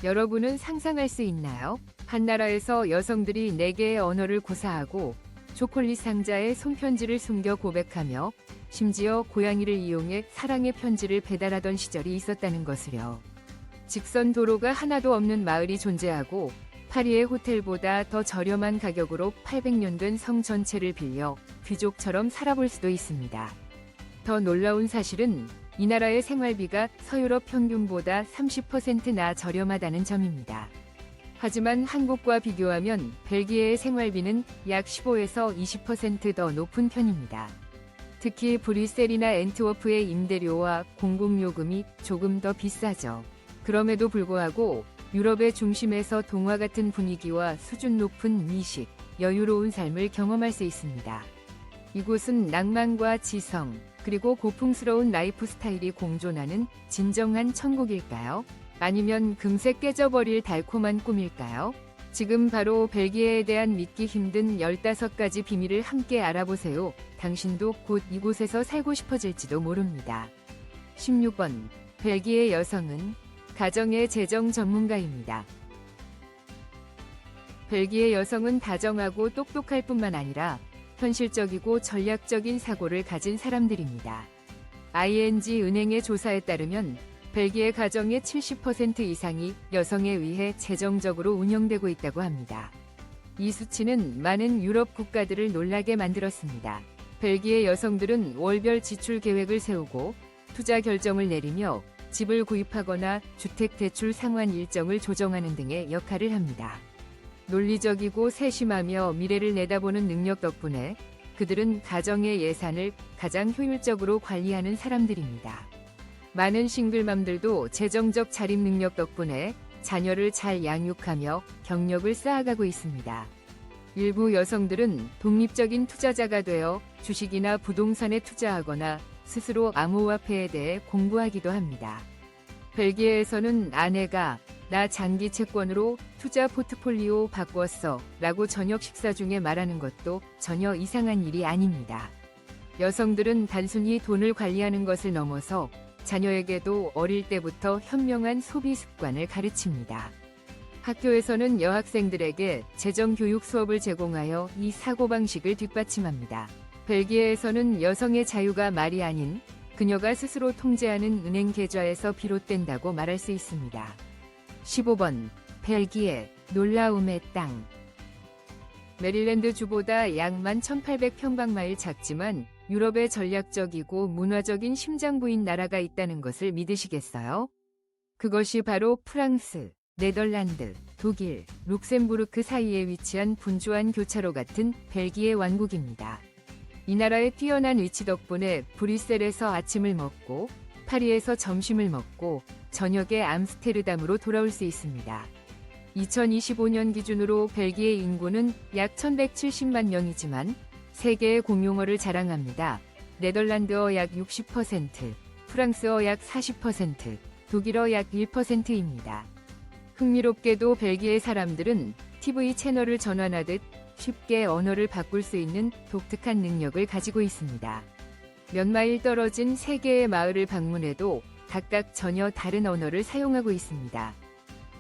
여러분은 상상할 수 있나요? 한 나라에서 여성들이 4개의 언어를 구사하고 초콜릿 상자에 손편지를 숨겨 고백하며 심지어 고양이를 이용해 사랑의 편지를 배달하던 시절이 있었다는 것을요. 직선 도로가 하나도 없는 마을이 존재하고 파리의 호텔보다 더 저렴한 가격으로 800년 된 성 전체를 빌려 귀족처럼 살아볼 수도 있습니다. 더 놀라운 사실은 이 나라의 생활비가 서유럽 평균보다 30%나 저렴하다는 점입니다. 하지만 한국과 비교하면 벨기에의 생활비는 약 15에서 20% 더 높은 편입니다. 특히 브뤼셀이나 앤트워프의 임대료와 공공요금이 조금 더 비싸죠. 그럼에도 불구하고 유럽의 중심에서 동화 같은 분위기와 수준 높은 미식, 여유로운 삶을 경험할 수 있습니다. 이곳은 낭만과 지성, 그리고 고풍스러운 라이프 스타일이 공존하는 진정한 천국일까요? 아니면 금세 깨져버릴 달콤한 꿈일까요? 지금 바로 벨기에에 대한 믿기 힘든 15가지 비밀을 함께 알아보세요. 당신도 곧 이곳에서 살고 싶어질지도 모릅니다. 16번. 벨기에 여성은 가정의 재정 전문가입니다. 벨기에 여성은 다정하고 똑똑할 뿐만 아니라 현실적이고 전략적인 사고를 가진 사람들입니다. ING 은행의 조사에 따르면 벨기에 가정의 70% 이상이 여성에 의해 재정적으로 운영되고 있다고 합니다. 이 수치는 많은 유럽 국가들을 놀라게 만들었습니다. 벨기에 여성들은 월별 지출 계획을 세우고 투자 결정을 내리며 집을 구입하거나 주택 대출 상환 일정을 조정하는 등의 역할을 합니다. 논리적이고 세심하며 미래를 내다보는 능력 덕분에 그들은 가정의 예산을 가장 효율적으로 관리하는 사람들입니다. 많은 싱글맘들도 재정적 자립 능력 덕분에 자녀를 잘 양육하며 경력을 쌓아가고 있습니다. 일부 여성들은 독립적인 투자자가 되어 주식이나 부동산에 투자하거나 스스로 암호화폐에 대해 공부하기도 합니다. 벨기에에서는 아내가 나 장기 채권으로 투자 포트폴리오 바꿨어 라고 저녁 식사 중에 말하는 것도 전혀 이상한 일이 아닙니다. 여성들은 단순히 돈을 관리하는 것을 넘어서 자녀에게도 어릴 때부터 현명한 소비 습관을 가르칩니다. 학교에서는 여학생들에게 재정 교육 수업을 제공하여 이 사고방식을 뒷받침합니다. 벨기에에서는 여성의 자유가 말이 아닌 그녀가 스스로 통제하는 은행 계좌에서 비롯된다고 말할 수 있습니다. 15번. 벨기에 놀라움의 땅. 메릴랜드 주보다 약 11,800평방마일 작지만 유럽의 전략적이고 문화적인 심장부인 나라가 있다는 것을 믿으시겠어요? 그것이 바로 프랑스, 네덜란드, 독일, 룩셈부르크 사이에 위치한 분주한 교차로 같은 벨기에 왕국입니다. 이 나라의 뛰어난 위치 덕분에 브뤼셀에서 아침을 먹고 파리에서 점심을 먹고 저녁에 암스테르담으로 돌아올 수 있습니다. 2025년 기준으로 벨기에 인구는 약 1170만 명이지만 세계의 공용어를 자랑합니다. 네덜란드어 약 60%, 프랑스어 약 40%, 독일어 약 1%입니다. 흥미롭게도 벨기에 사람들은 TV 채널을 전환하듯 쉽게 언어를 바꿀 수 있는 독특한 능력을 가지고 있습니다. 몇 마일 떨어진 세 개의 마을을 방문해도 각각 전혀 다른 언어를 사용하고 있습니다.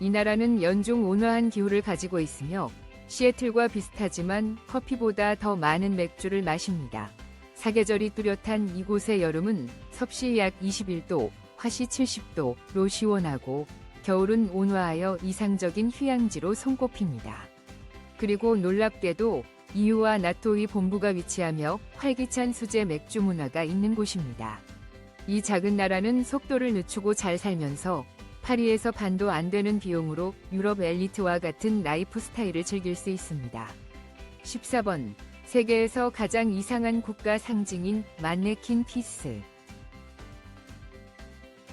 이 나라는 연중 온화한 기후를 가지고 있으며 시애틀과 비슷하지만 커피보다 더 많은 맥주를 마십니다. 사계절이 뚜렷한 이곳의 여름은 섭씨 약 21도, 화씨 70도로 시원하고 겨울은 온화하여 이상적인 휴양지로 손꼽힙니다. 그리고 놀랍게도 EU와 나토의 본부가 위치하며 활기찬 수제 맥주 문화가 있는 곳입니다. 이 작은 나라는 속도를 늦추고 잘 살면서 파리에서 반도 안 되는 비용으로 유럽 엘리트와 같은 라이프 스타일을 즐길 수 있습니다. 14번. 세계에서 가장 이상한 국가 상징인 만네킨 피스.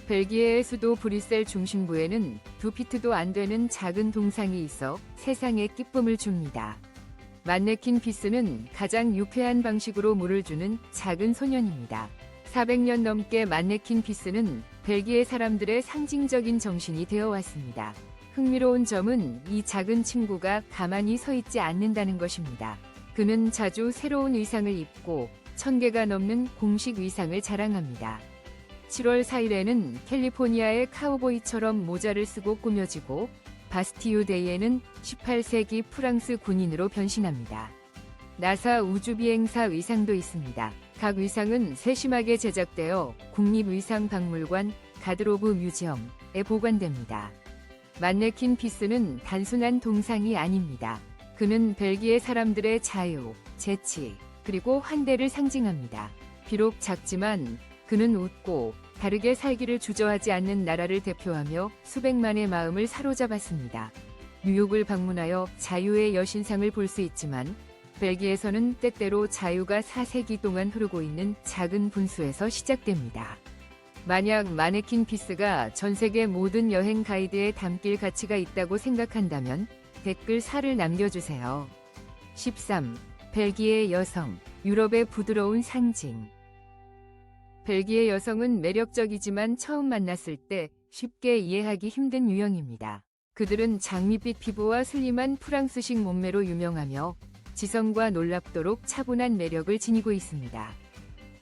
벨기에의 수도 브뤼셀 중심부에는 2피트도 안 되는 작은 동상이 있어 세상에 기쁨을 줍니다. 만네킨 피스는 가장 유쾌한 방식으로 물을 주는 작은 소년입니다. 400년 넘게 만네킨 피스는 벨기에 사람들의 상징적인 정신이 되어 왔습니다. 흥미로운 점은 이 작은 친구가 가만히 서 있지 않는다는 것입니다. 그는 자주 새로운 의상을 입고 1000개가 넘는 공식 의상을 자랑합니다. 7월 4일에는 캘리포니아의 카우보이처럼 모자를 쓰고 꾸며지고 바스티유 데이에는 18세기 프랑스 군인으로 변신합니다. 나사 우주비행사 의상도 있습니다. 각 의상은 세심하게 제작되어 국립의상박물관 가드로브 뮤지엄에 보관됩니다. 만네킨 피스는 단순한 동상이 아닙니다. 그는 벨기에 사람들의 자유, 재치, 그리고 환대를 상징합니다. 비록 작지만 그는 웃고 다르게 살기를 주저하지 않는 나라를 대표하며 수백만의 마음을 사로잡았습니다. 뉴욕을 방문하여 자유의 여신상을 볼 수 있지만 벨기에에서는 때때로 자유가 4세기 동안 흐르고 있는 작은 분수에서 시작됩니다. 만약 마네킹 피스가 전 세계 모든 여행 가이드에 담길 가치가 있다고 생각한다면 댓글 4를 남겨주세요. 13. 벨기에 여성, 유럽의 부드러운 상징. 벨기에 여성은 매력적이지만 처음 만났을 때 쉽게 이해하기 힘든 유형입니다. 그들은 장밋빛 피부와 슬림한 프랑스식 몸매로 유명하며 지성과 놀랍도록 차분한 매력을 지니고 있습니다.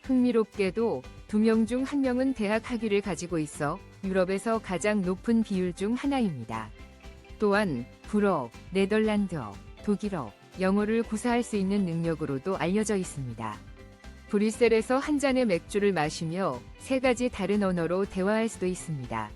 흥미롭게도 2명 중 1명은 대학 학위를 가지고 있어 유럽에서 가장 높은 비율 중 하나입니다. 또한 불어, 네덜란드어, 독일어, 영어를 구사할 수 있는 능력으로도 알려져 있습니다. 브뤼셀에서 한 잔의 맥주를 마시며 3가지 다른 언어로 대화할 수도 있습니다.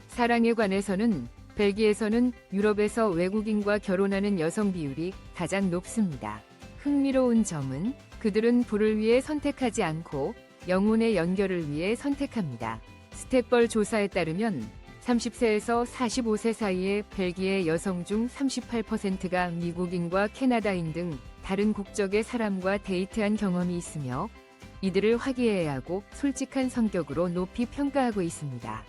사랑에 관해서는 벨기에에서는 유럽에서 외국인과 결혼하는 여성 비율이 가장 높습니다. 흥미로운 점은 그들은 부를 위해 선택하지 않고 영혼의 연결을 위해 선택합니다. 스텝벌 조사에 따르면 30세에서 45세 사이의 벨기에 여성 중 38%가 미국인과 캐나다인 등 다른 국적의 사람과 데이트한 경험이 있으며 이들을 화기애애하고 솔직한 성격으로 높이 평가하고 있습니다.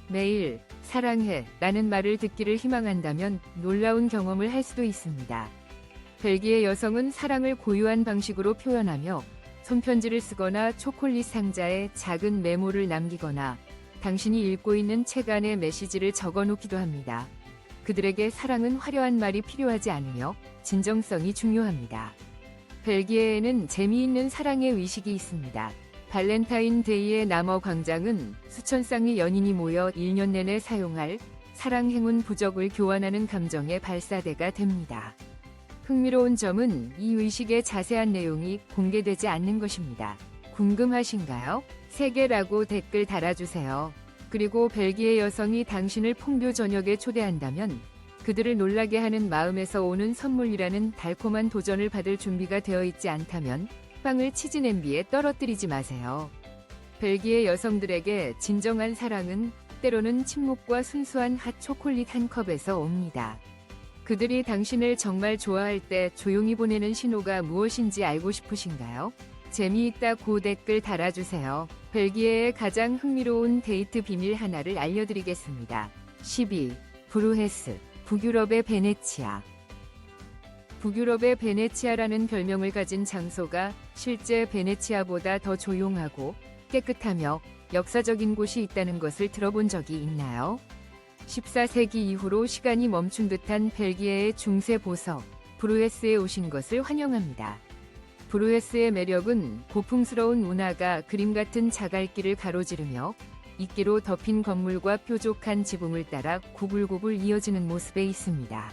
매일 사랑해 라는 말을 듣기를 희망한다면 놀라운 경험을 할 수도 있습니다. 벨기에 여성은 사랑을 고유한 방식으로 표현하며 손편지를 쓰거나 초콜릿 상자에 작은 메모를 남기거나 당신이 읽고 있는 책 안에 메시지를 적어놓기도 합니다. 그들에게 사랑은 화려한 말이 필요하지 않으며 진정성이 중요합니다. 벨기에에는 재미있는 사랑의 의식이 있습니다. 발렌타인데이의 나머 광장은 수천 쌍의 연인이 모여 1년 내내 사용할 사랑 행운 부적을 교환하는 감정의 발사대가 됩니다. 흥미로운 점은 이 의식의 자세한 내용이 공개되지 않는 것입니다. 궁금하신가요? 3개라고 댓글 달아주세요. 그리고 벨기에 여성이 당신을 퐁듀 저녁에 초대한다면 그들을 놀라게 하는 마음에서 오는 선물이라는 달콤한 도전을 받을 준비가 되어 있지 않다면 빵을 치즈 냄비에 떨어뜨리지 마세요. 벨기에 여성들에게 진정한 사랑은 때로는 침묵과 순수한 핫 초콜릿 한 컵에서 옵니다. 그들이 당신을 정말 좋아할 때 조용히 보내는 신호가 무엇인지 알고 싶으신가요? 재미있다고 댓글 달아주세요. 벨기에의 가장 흥미로운 데이트 비밀 하나를 알려드리겠습니다. 12. 브루헤스, 북유럽의 베네치아. 북유럽의 베네치아라는 별명을 가진 장소가 실제 베네치아보다 더 조용하고 깨끗하며 역사적인 곳이 있다는 것을 들어본 적이 있나요? 14세기 이후로 시간이 멈춘 듯한 벨기에의 중세 보석, 브루헤스에 오신 것을 환영합니다. 브루헤스의 매력은 고풍스러운 운하가 그림 같은 자갈길을 가로지르며 이끼로 덮인 건물과 뾰족한 지붕을 따라 구불구불 이어지는 모습에 있습니다.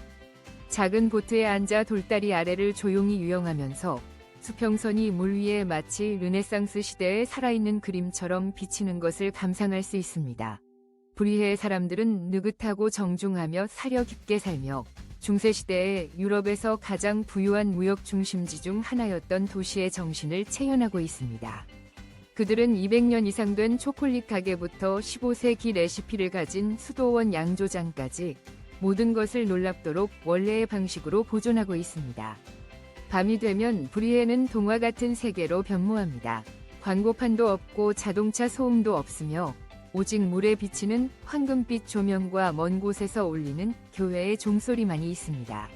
작은 보트에 앉아 돌다리 아래를 조용히 유영하면서 수평선이 물 위에 마치 르네상스 시대의 살아있는 그림처럼 비치는 것을 감상할 수 있습니다. 브리헤의 사람들은 느긋하고 정중하며 사려 깊게 살며 중세시대에 유럽에서 가장 부유한 무역 중심지 중 하나였던 도시의 정신을 체현하고 있습니다. 그들은 200년 이상 된 초콜릿 가게부터 15세기 레시피를 가진 수도원 양조장까지 모든 것을 놀랍도록 원래의 방식으로 보존하고 있습니다. 밤이 되면 브리헤는 동화 같은 세계로 변모합니다. 광고판도 없고 자동차 소음도 없으며 오직 물에 비치는 황금빛 조명과 먼 곳에서 울리는 교회의 종소리만이 있습니다.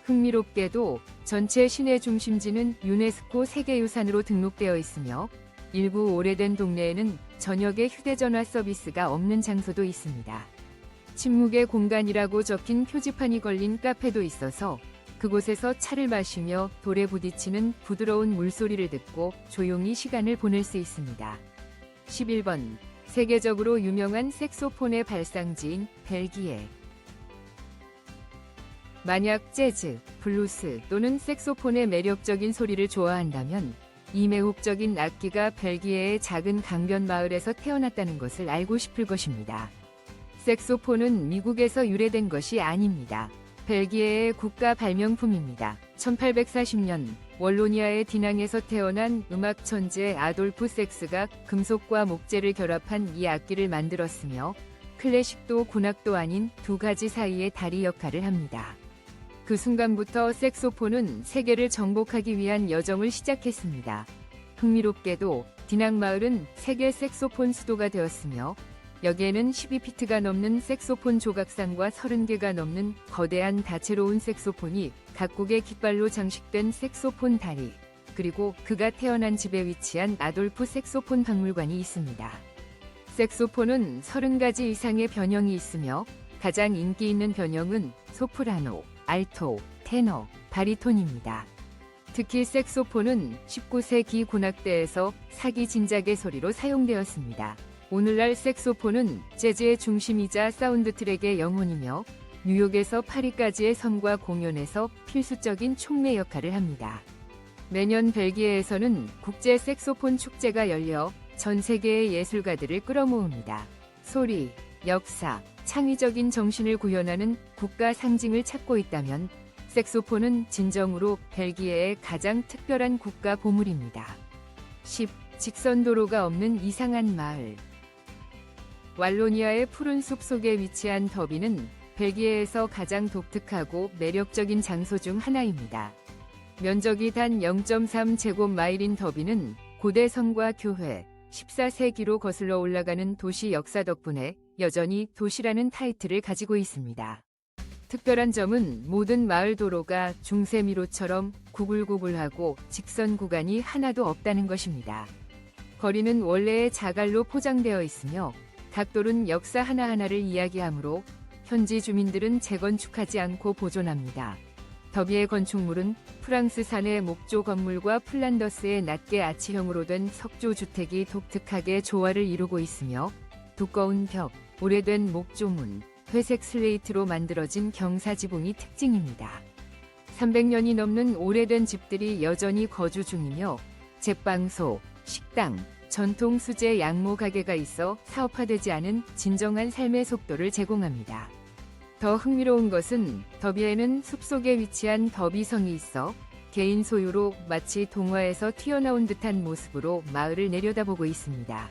흥미롭게도 전체 시내 중심지는 유네스코 세계유산으로 등록되어 있으며 일부 오래된 동네에는 저녁에 휴대전화 서비스가 없는 장소도 있습니다. 침묵의 공간이라고 적힌 표지판이 걸린 카페도 있어서 그곳에서 차를 마시며 돌에 부딪히는 부드러운 물소리를 듣고 조용히 시간을 보낼 수 있습니다. 11번 세계적으로 유명한 색소폰의 발상지인 벨기에. 만약 재즈, 블루스 또는 색소폰의 매력적인 소리를 좋아한다면 이 매혹적인 악기가 벨기에의 작은 강변 마을에서 태어났다는 것을 알고 싶을 것입니다. 색소폰은 미국에서 유래된 것이 아닙니다. 벨기에의 국가 발명품입니다. 1840년 월로니아의 디낭에서 태어난 음악 천재 아돌프 색스가 금속과 목재를 결합한 이 악기를 만들었으며 클래식도 군악도 아닌 두 가지 사이의 다리 역할을 합니다. 그 순간부터 색소폰은 세계를 정복하기 위한 여정을 시작했습니다. 흥미롭게도 디낭 마을은 세계 색소폰 수도가 되었으며 여기에는 12피트가 넘는 색소폰 조각상과 30개가 넘는 거대한 다채로운 색소폰이 각국의 깃발로 장식된 색소폰 다리, 그리고 그가 태어난 집에 위치한 아돌프 색소폰 박물관이 있습니다. 색소폰은 30가지 이상의 변형이 있으며 가장 인기 있는 변형은 소프라노, 알토, 테너, 바리톤입니다. 특히 색소폰은 19세기 군악대에서 사기 진작의 소리로 사용되었습니다. 오늘날 색소폰은 재즈의 중심이자 사운드 트랙의 영혼이며 뉴욕에서 파리까지의 섬과 공연에서 필수적인 촉매 역할을 합니다. 매년 벨기에에서는 국제 색소폰 축제가 열려 전 세계의 예술가들을 끌어모읍니다. 소리, 역사, 창의적인 정신을 구현하는 국가 상징을 찾고 있다면 색소폰은 진정으로 벨기에의 가장 특별한 국가 보물입니다. 10. 직선도로가 없는 이상한 마을. 왈로니아의 푸른 숲 속에 위치한 더비는 벨기에에서 가장 독특하고 매력적인 장소 중 하나입니다. 면적이 단 0.3제곱마일인 더비는 고대 성과 교회, 14세기로 거슬러 올라가는 도시 역사 덕분에 여전히 도시라는 타이틀을 가지고 있습니다. 특별한 점은 모든 마을 도로가 중세미로처럼 구불구불하고 직선 구간이 하나도 없다는 것입니다. 거리는 원래의 자갈로 포장되어 있으며 각 돌은 역사 하나하나를 이야기하므로 현지 주민들은 재건축하지 않고 보존합니다. 더비의 건축물은 프랑스산의 목조 건물과 플란더스의 낮게 아치형으로 된 석조 주택이 독특하게 조화를 이루고 있으며 두꺼운 벽, 오래된 목조문, 회색 슬레이트로 만들어진 경사지붕이 특징입니다. 300년이 넘는 오래된 집들이 여전히 거주 중이며 제빵소, 식당, 전통 수제 양모 가게가 있어 사업화되지 않은 진정한 삶의 속도를 제공합니다. 더 흥미로운 것은 더비에는 숲속에 위치한 더비성이 있어 개인 소유로 마치 동화에서 튀어나온 듯한 모습으로 마을을 내려다보고 있습니다.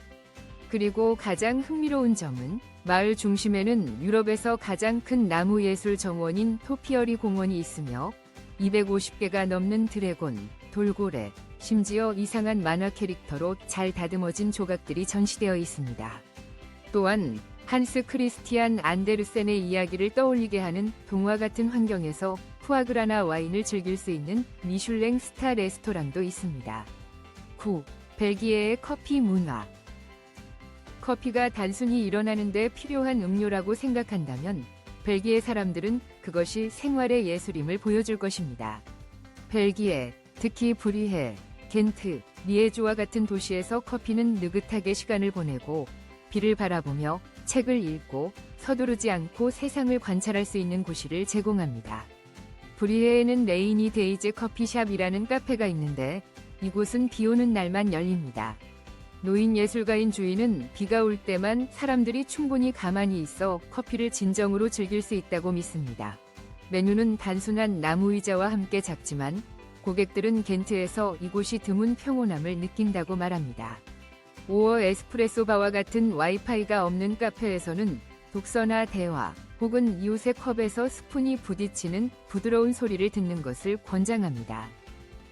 그리고 가장 흥미로운 점은 마을 중심에는 유럽에서 가장 큰 나무 예술 정원인 토피어리 공원이 있으며 250개가 넘는 드래곤, 돌고래, 심지어 이상한 만화 캐릭터로 잘 다듬어진 조각들이 전시되어 있습니다. 또한 한스 크리스티안 안데르센의 이야기를 떠올리게 하는 동화 같은 환경에서 푸아그라나 와인을 즐길 수 있는 미슐랭 스타 레스토랑도 있습니다. 9. 벨기에의 커피 문화. 커피가 단순히 일어나는 데 필요한 음료라고 생각한다면 벨기에 사람들은 그것이 생활의 예술임을 보여줄 것입니다. 벨기에, 특히 브리헤, 겐트, 리에주와 같은 도시에서 커피는 느긋하게 시간을 보내고 비를 바라보며 책을 읽고 서두르지 않고 세상을 관찰할 수 있는 구실을 제공합니다. 브리헤에는 레이니 데이즈 커피샵이라는 카페가 있는데 이곳은 비 오는 날만 열립니다. 노인 예술가인 주인은 비가 올 때만 사람들이 충분히 가만히 있어 커피를 진정으로 즐길 수 있다고 믿습니다. 메뉴는 단순한 나무 의자와 함께 작지만 고객들은 겐트에서 이곳이 드문 평온함을 느낀다고 말합니다. 5어 에스프레소 바와 같은 와이파이가 없는 카페에서는 독서나 대화 혹은 이웃의 컵에서 스푼이 부딪히는 부드러운 소리를 듣는 것을 권장합니다.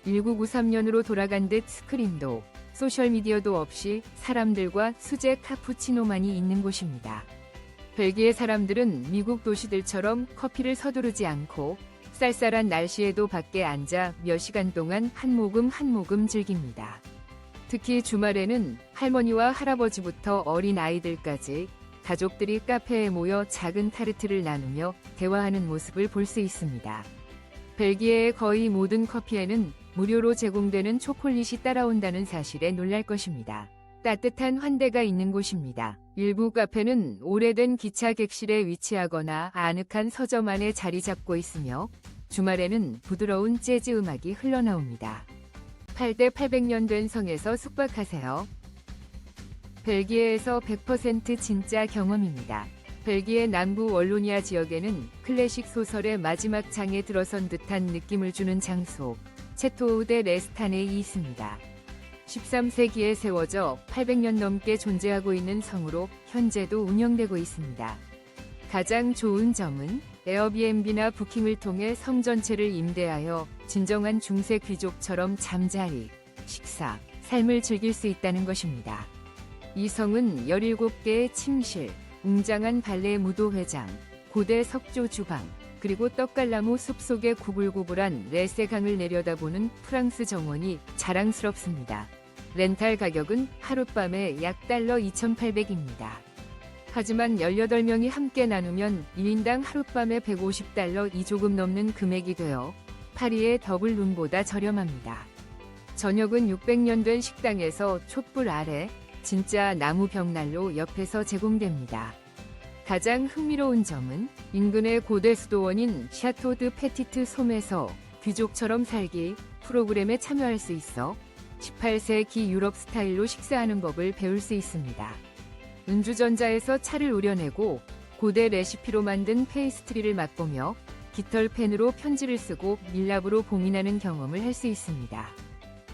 1993년으로 돌아간 듯 스크린도 소셜미디어도 없이 사람들과 수제 카푸치노만이 있는 곳입니다. 벨기에 사람들은 미국 도시들처럼 커피를 서두르지 않고 쌀쌀한 날씨에도 밖에 앉아 몇 시간 동안 한 모금 한 모금 즐깁니다. 특히 주말에는 할머니와 할아버지부터 어린 아이들까지 가족들이 카페에 모여 작은 타르트를 나누며 대화하는 모습을 볼 수 있습니다. 벨기에의 거의 모든 커피에는 무료로 제공되는 초콜릿이 따라온다는 사실에 놀랄 것입니다. 따뜻한 환대가 있는 곳입니다. 일부 카페는 오래된 기차 객실에 위치하거나 아늑한 서점 안에 자리 잡고 있으며 주말에는 부드러운 재즈 음악이 흘러나옵니다. 8대 800년 된 성에서 숙박하세요. 벨기에에서 100% 진짜 경험입니다. 벨기에 남부 월로니아 지역에는 클래식 소설의 마지막 장에 들어선 듯한 느낌을 주는 장소, 체토우데 레스타네이 있습니다. 13세기에 세워져 800년 넘게 존재하고 있는 성으로 현재도 운영되고 있습니다. 가장 좋은 점은 에어비앤비나 부킹을 통해 성 전체를 임대하여 진정한 중세 귀족처럼 잠자리, 식사, 삶을 즐길 수 있다는 것입니다. 이 성은 17개의 침실, 웅장한 발레 무도회장, 고대 석조 주방, 그리고 떡갈나무 숲 속에 구불구불한 레세강을 내려다보는 프랑스 정원이 자랑스럽습니다. 렌탈 가격은 하룻밤에 약 달러 2,800입니다. 하지만 18명이 함께 나누면 1인당 하룻밤에 150달러 조금 넘는 금액이 되어 파리의 더블룸보다 저렴합니다. 저녁은 600년 된 식당에서 촛불 아래 진짜 나무 벽난로 옆에서 제공됩니다. 가장 흥미로운 점은 인근의 고대 수도원인 샤토 드 페티트 솜에서 귀족처럼 살기 프로그램에 참여할 수 있어 18세기 유럽 스타일로 식사하는 법을 배울 수 있습니다. 은주전자에서 차를 우려내고 고대 레시피로 만든 페이스트리를 맛보며 깃털 펜으로 편지를 쓰고 밀랍으로 봉인하는 경험을 할 수 있습니다.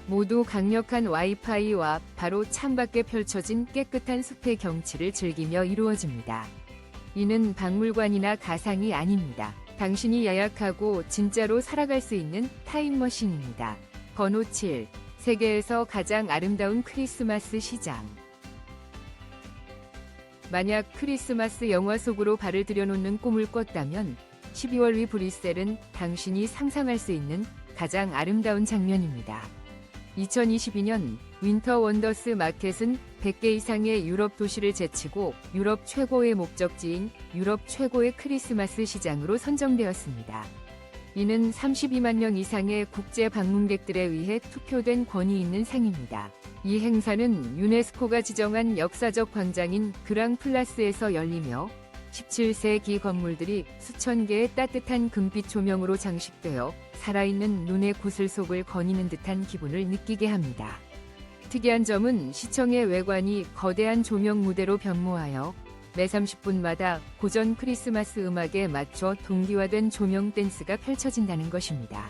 모두 강력한 와이파이와 바로 창밖에 펼쳐진 깨끗한 숲의 경치를 즐기며 이루어집니다. 이는 박물관이나 가상이 아닙니다. 당신이 예약하고 진짜로 살아갈 수 있는 타임머신입니다. 번호 7. 세계에서 가장 아름다운 크리스마스 시장. 만약 크리스마스 영화 속으로 발을 들여놓는 꿈을 꿨다면 12월 위 브뤼셀은 당신이 상상할 수 있는 가장 아름다운 장면입니다. 2022년 윈터 원더스 마켓은 100개 이상의 유럽 도시를 제치고 유럽 최고의 목적지인 유럽 최고의 크리스마스 시장으로 선정되었습니다. 이는 32만 명 이상의 국제 방문객들에 의해 투표된 권위 있는 상입니다. 이 행사는 유네스코가 지정한 역사적 광장인 그랑 플라스에서 열리며 17세기 건물들이 수천 개의 따뜻한 금빛 조명으로 장식되어 살아있는 눈의 구슬속을 거니는 듯한 기분을 느끼게 합니다. 특이한 점은 시청의 외관이 거대한 조명 무대로 변모하여 매 30분마다 고전 크리스마스 음악에 맞춰 동기화된 조명 댄스가 펼쳐진다는 것입니다.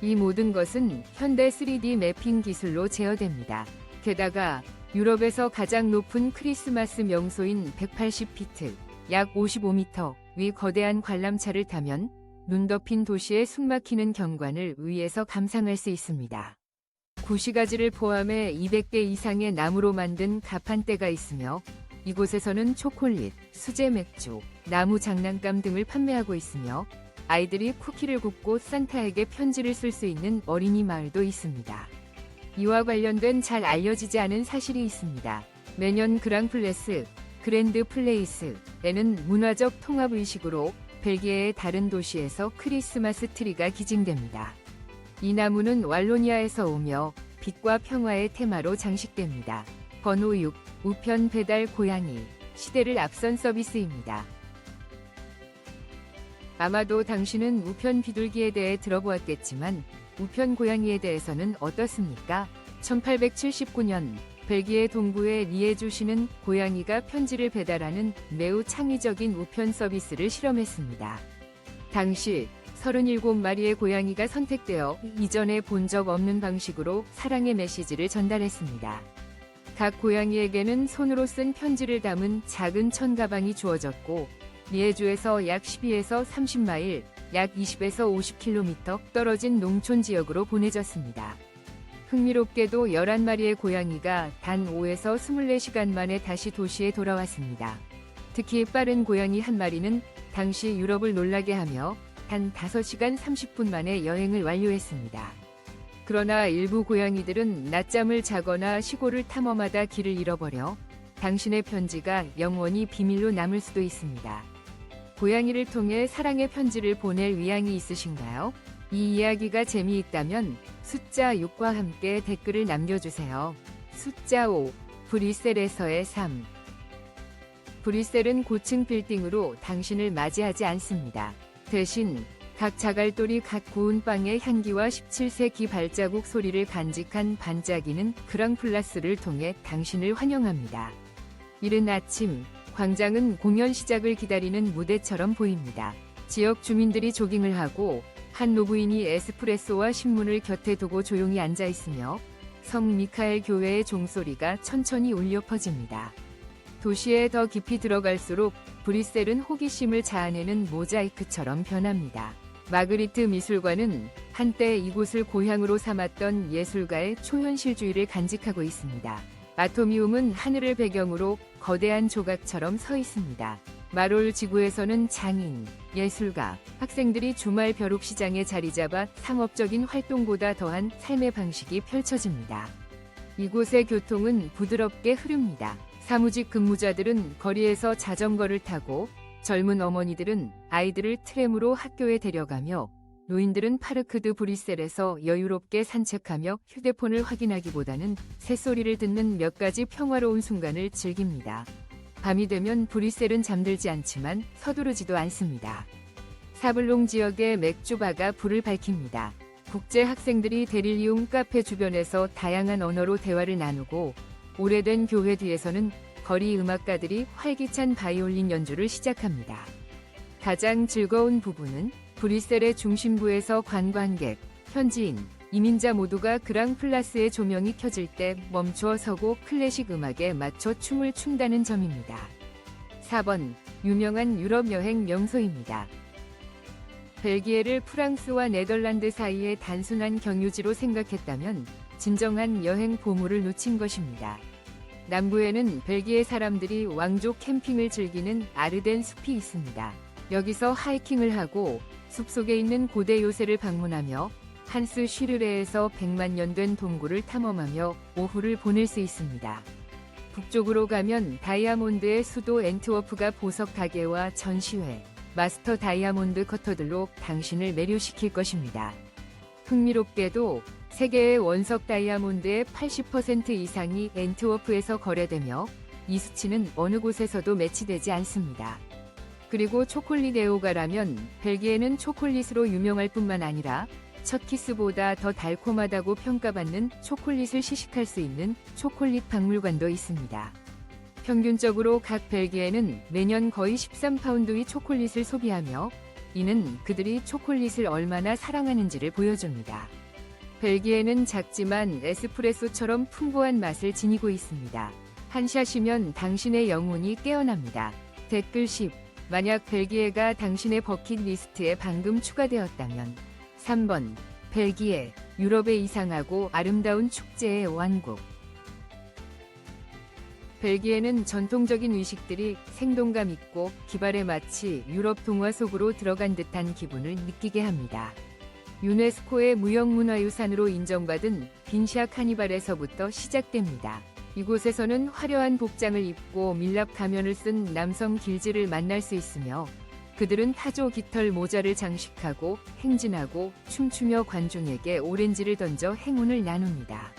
이 모든 것은 현대 3D 매핑 기술로 제어됩니다. 게다가 유럽에서 가장 높은 크리스마스 명소인 180피트, 약 55m 위 거대한 관람차를 타면 눈 덮인 도시의 숨막히는 경관을 위에서 감상할 수 있습니다. 구시가지를 포함해 200개 이상의 나무로 만든 가판대가 있으며 이곳에서는 초콜릿, 수제 맥주, 나무 장난감 등을 판매하고 있으며 아이들이 쿠키를 굽고 산타에게 편지를 쓸 수 있는 어린이 마을도 있습니다. 이와 관련된 잘 알려지지 않은 사실이 있습니다. 매년 그랑플레스, 그랜드 플레이스에는 문화적 통합 의식으로 벨기에의 다른 도시에서 크리스마스 트리가 기증됩니다. 이 나무는 왈로니아에서 오며 빛과 평화의 테마로 장식됩니다. 번호 6. 우편 배달 고양이. 시대를 앞선 서비스입니다. 아마도 당신은 우편 비둘기에 대해 들어보았겠지만 우편 고양이에 대해서는 어떻습니까? 1879년 벨기에 동부의 리에주시는 고양이가 편지를 배달하는 매우 창의적인 우편 서비스를 실험했습니다. 당시 37마리의 고양이가 선택되어 이전에 본 적 없는 방식으로 사랑의 메시지를 전달했습니다. 각 고양이에게는 손으로 쓴 편지를 담은 작은 천 가방이 주어졌고 리에주에서 약 12에서 30마일, 약 20에서 50km 떨어진 농촌 지역으로 보내졌습니다. 흥미롭게도 11마리의 고양이가 단 5에서 24시간 만에 다시 도시에 돌아왔습니다. 특히 빠른 고양이 한 마리는 당시 유럽을 놀라게 하며 단 5시간 30분 만에 여행을 완료했습니다. 그러나 일부 고양이들은 낮잠을 자거나 시골을 탐험하다 길을 잃어버려 당신의 편지가 영원히 비밀로 남을 수도 있습니다. 고양이를 통해 사랑의 편지를 보낼 의향이 있으신가요? 이 이야기가 재미있다면 숫자 6과 함께 댓글을 남겨주세요. 숫자 5. 브뤼셀에서의 삶. 브뤼셀은 고층 빌딩으로 당신을 맞이하지 않습니다. 대신 각 자갈돌이 갓 구운 빵의 향기와 17세기 발자국 소리를 간직한 반짝이는 그랑플라스를 통해 당신을 환영합니다. 이른 아침, 광장은 공연 시작을 기다리는 무대처럼 보입니다. 지역 주민들이 조깅을 하고 한 노부인이 에스프레소와 신문을 곁에 두고 조용히 앉아 있으며 성 미카엘 교회의 종소리가 천천히 울려 퍼집니다. 도시에 더 깊이 들어갈수록 브뤼셀은 호기심을 자아내는 모자이크처럼 변합니다. 마그리트 미술관은 한때 이곳을 고향으로 삼았던 예술가의 초현실주의를 간직하고 있습니다. 아토미움은 하늘을 배경으로 거대한 조각처럼 서 있습니다. 마롤 지구에서는 장인, 예술가, 학생들이 주말 벼룩시장에 자리 잡아 상업적인 활동보다 더한 삶의 방식이 펼쳐집니다. 이곳의 교통은 부드럽게 흐릅니다. 사무직 근무자들은 거리에서 자전거를 타고 젊은 어머니들은 아이들을 트램으로 학교에 데려가며 노인들은 파르크 드 브뤼셀에서 여유롭게 산책하며 휴대폰을 확인하기보다는 새소리를 듣는 몇 가지 평화로운 순간을 즐깁니다. 밤이 되면 브뤼셀은 잠들지 않지만 서두르지도 않습니다. 사블롱 지역의 맥주바가 불을 밝힙니다. 국제 학생들이 데릴리움 카페 주변에서 다양한 언어로 대화를 나누고 오래된 교회 뒤에서는 거리 음악가들이 활기찬 바이올린 연주를 시작합니다. 가장 즐거운 부분은 브뤼셀의 중심부에서 관광객, 현지인, 이민자 모두가 그랑플라스의 조명이 켜질 때 멈추어 서고 클래식 음악에 맞춰 춤을 춘다는 점입니다. 4번, 유명한 유럽 여행 명소입니다. 벨기에를 프랑스와 네덜란드 사이의 단순한 경유지로 생각했다면 진정한 여행 보물을 놓친 것입니다. 남부에는 벨기에 사람들이 왕족 캠핑을 즐기는 아르덴 숲이 있습니다. 여기서 하이킹을 하고 숲속에 있는 고대 요새를 방문하며 한스 쉬르레에서 100만 년 된 동굴을 탐험하며 오후를 보낼 수 있습니다. 북쪽으로 가면 다이아몬드의 수도 엔트워프가 보석 가게와 전시회, 마스터 다이아몬드 커터들로 당신을 매료시킬 것입니다. 흥미롭게도 세계의 원석 다이아몬드의 80% 이상이 엔트워프에서 거래되며 이 수치는 어느 곳에서도 매치되지 않습니다. 그리고 초콜릿 애호가라면 벨기에는 초콜릿으로 유명할 뿐만 아니라 첫 키스보다 더 달콤하다고 평가받는 초콜릿을 시식할 수 있는 초콜릿 박물관도 있습니다. 평균적으로 각 벨기에는 매년 거의 13파운드의 초콜릿을 소비하며 이는 그들이 초콜릿을 얼마나 사랑하는지를 보여줍니다. 벨기에는 작지만 에스프레소처럼 풍부한 맛을 지니고 있습니다. 한 샷이면 당신의 영혼이 깨어납니다. 댓글 10. 만약 벨기에가 당신의 버킷리스트에 방금 추가되었다면 3번. 벨기에, 유럽의 이상하고 아름다운 축제의 왕국. 벨기에는 전통적인 의식들이 생동감 있고 기발에 마치 유럽 동화 속으로 들어간 듯한 기분을 느끼게 합니다. 유네스코의 무형문화유산으로 인정받은 빈샤 카니발에서부터 시작됩니다. 이곳에서는 화려한 복장을 입고 밀랍 가면을 쓴 남성 길즈를 만날 수 있으며 그들은 타조 깃털 모자를 장식하고 행진하고 춤추며 관중에게 오렌지를 던져 행운을 나눕니다.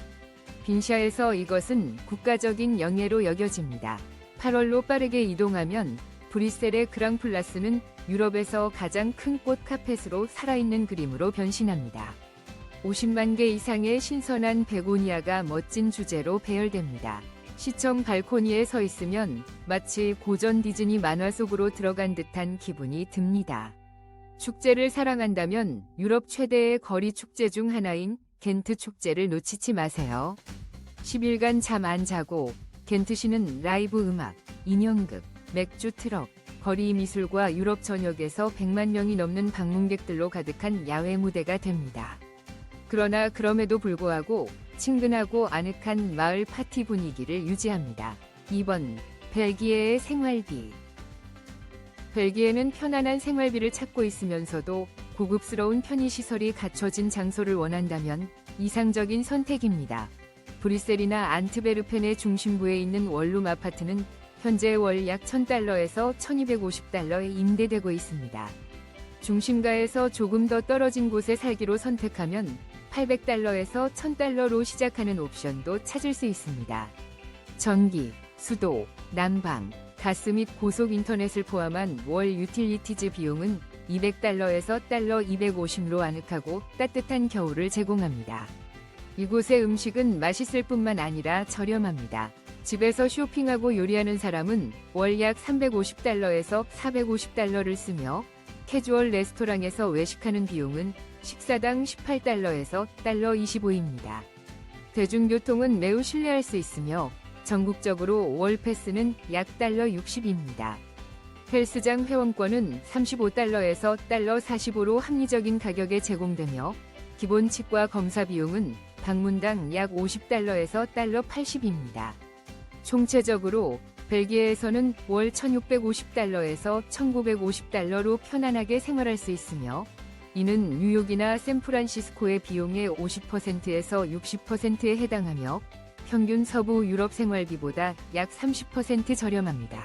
빈샤에서 이것은 국가적인 영예로 여겨집니다. 8월로 빠르게 이동하면 브뤼셀의 그랑플라스는 유럽에서 가장 큰 꽃 카펫으로 살아있는 그림으로 변신합니다. 50만 개 이상의 신선한 베고니아가 멋진 주제로 배열됩니다. 시청 발코니에 서 있으면 마치 고전 디즈니 만화 속으로 들어간 듯한 기분이 듭니다. 축제를 사랑한다면 유럽 최대의 거리 축제 중 하나인 겐트 축제를 놓치지 마세요. 10일간 잠 안 자고 겐트시는 라이브 음악, 인형극, 맥주 트럭, 거리 미술과 유럽 전역에서 100만 명이 넘는 방문객들로 가득한 야외 무대가 됩니다. 그러나 그럼에도 불구하고 친근하고 아늑한 마을 파티 분위기를 유지합니다. 2번. 벨기에의 생활비. 벨기에는 편안한 생활비를 찾고 있으면서도 고급스러운 편의시설이 갖춰진 장소를 원한다면 이상적인 선택입니다. 브뤼셀이나 안트베르펜의 중심부에 있는 원룸 아파트는 현재 월 약 $1,000에서 $1,250에 임대되고 있습니다. 중심가에서 조금 더 떨어진 곳에 살기로 선택하면 $800에서 $1,000로 시작하는 옵션도 찾을 수 있습니다. 전기, 수도, 난방, 가스 및 고속 인터넷을 포함한 월 유틸리티즈 비용은 $200에서 $250로 아늑하고 따뜻한 겨울을 제공합니다. 이곳의 음식은 맛있을 뿐만 아니라 저렴합니다. 집에서 쇼핑하고 요리하는 사람은 월 약 $350에서 $450를 쓰며 캐주얼 레스토랑에서 외식하는 비용은 식사당 $18에서 $25입니다. 대중교통은 매우 신뢰할 수 있으며 전국적으로 월 패스는 약 $60입니다. 헬스장 회원권은 $35에서 $45로 합리적인 가격에 제공되며 기본 치과 검사 비용은 방문당 약 $50에서 $80입니다. 총체적으로 벨기에에서는 월 $1,650에서 $1,950로 편안하게 생활할 수 있으며 이는 뉴욕이나 샌프란시스코의 비용의 50%에서 60%에 해당하며 평균 서부 유럽 생활비보다 약 30% 저렴합니다.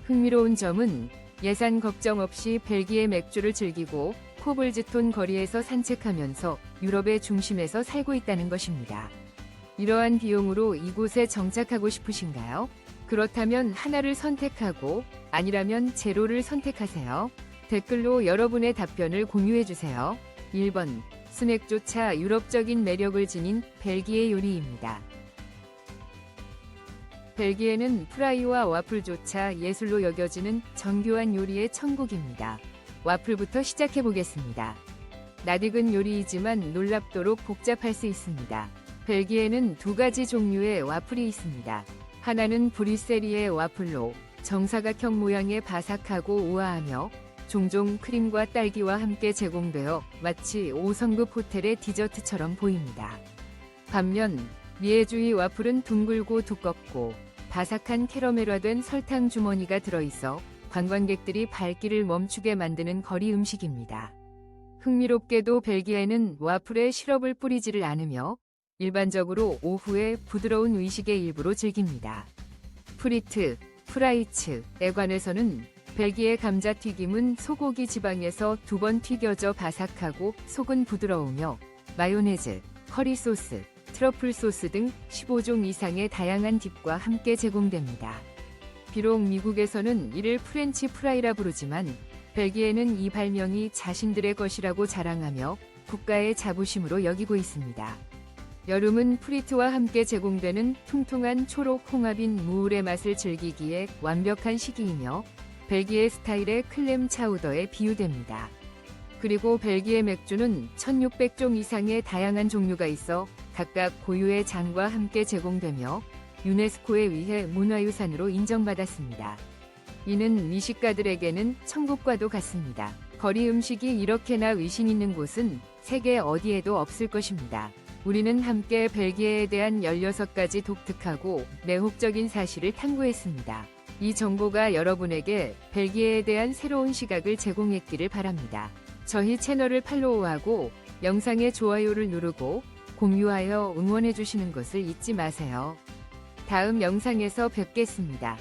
흥미로운 점은 예산 걱정 없이 벨기에 맥주를 즐기고 코블즈톤 거리에서 산책하면서 유럽의 중심에서 살고 있다는 것입니다. 이러한 비용으로 이곳에 정착하고 싶으신가요? 그렇다면 하나를 선택하고 아니라면 제로를 선택하세요. 댓글로 여러분의 답변을 공유해주세요. 1번, 스낵조차 유럽적인 매력을 지닌 벨기에 요리입니다. 벨기에는 프라이와 와플조차 예술로 여겨지는 정교한 요리의 천국입니다. 와플부터 시작해보겠습니다. 낯익은 요리이지만 놀랍도록 복잡할 수 있습니다. 벨기에는 두 가지 종류의 와플이 있습니다. 하나는 브뤼셀리의 와플로 정사각형 모양의 바삭하고 우아하며 종종 크림과 딸기와 함께 제공되어 마치 5성급 호텔의 디저트처럼 보입니다. 반면 리에주의 와플은 둥글고 두껍고 바삭한 캐러멜화된 설탕 주머니가 들어있어 관광객들이 발길을 멈추게 만드는 거리 음식입니다. 흥미롭게도 벨기에는 와플에 시럽을 뿌리지를 않으며 일반적으로 오후에 부드러운 의식의 일부로 즐깁니다. 프리트, 프라이츠에 관해서는 벨기에 감자튀김은 소고기 지방에서 2번 튀겨져 바삭하고 속은 부드러우며 마요네즈, 커리소스, 트러플 소스 등 15종 이상의 다양한 딥과 함께 제공됩니다. 비록 미국에서는 이를 프렌치 프라이라 부르지만 벨기에는 이 발명이 자신들의 것이라고 자랑하며 국가의 자부심으로 여기고 있습니다. 여름은 프리트와 함께 제공되는 퉁퉁한 초록 홍합인 무울의 맛을 즐기기에 완벽한 시기이며 벨기에 스타일의 클램 차우더에 비유됩니다. 그리고 벨기에 맥주는 1600종 이상의 다양한 종류가 있어 각각 고유의 잔과 함께 제공되며 유네스코에 의해 문화유산으로 인정받았습니다. 이는 미식가들에게는 천국과도 같습니다. 거리 음식이 이렇게나 위신 있는 곳은 세계 어디에도 없을 것입니다. 우리는 함께 벨기에에 대한 16가지 독특하고 매혹적인 사실을 탐구했습니다. 이 정보가 여러분에게 벨기에에 대한 새로운 시각을 제공했기를 바랍니다. 저희 채널을 팔로우하고 영상의 좋아요를 누르고 공유하여 응원해주시는 것을 잊지 마세요. 다음 영상에서 뵙겠습니다.